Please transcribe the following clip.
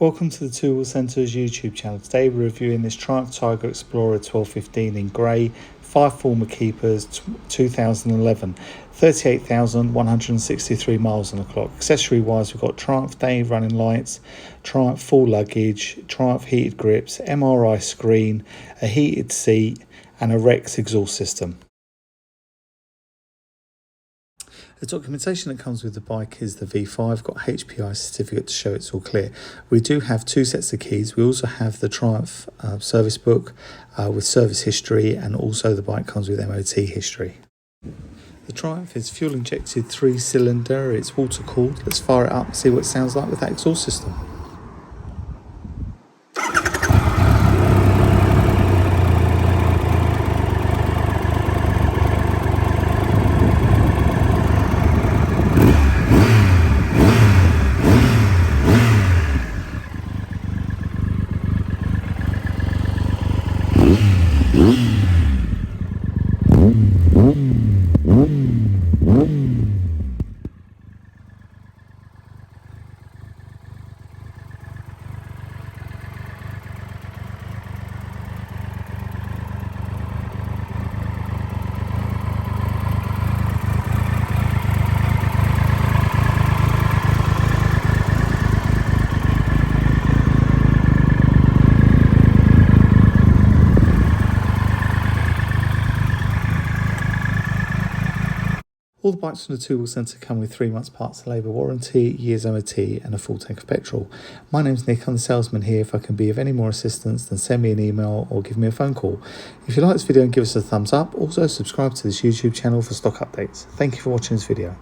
Welcome to the Two Wheel Centre's YouTube channel. Today we're reviewing this Triumph Tiger Explorer 1215 in grey, 5 former keepers, 2011, 38,163 miles on the clock. Accessory wise, we've got Triumph day running lights, Triumph full luggage, Triumph heated grips, MRI screen, a heated seat and a Wrex exhaust system. The documentation that comes with the bike is the V5, got HPI certificate to show it's all clear. We do have 2 sets of keys. We also have the Triumph service book with service history, and also the bike comes with MOT history. The Triumph is fuel injected 3-cylinder, it's water cooled. Let's fire it up and see what it sounds like with that exhaust system. All the bikes from the Two Wheel Centre come with 3 months parts and labour warranty, year's MOT and a full tank of petrol. My name's Nick, I'm the salesman here. If I can be of any more assistance, then send me an email or give me a phone call. If you like this video, give us a thumbs up. Also subscribe to this YouTube channel for stock updates. Thank you for watching this video.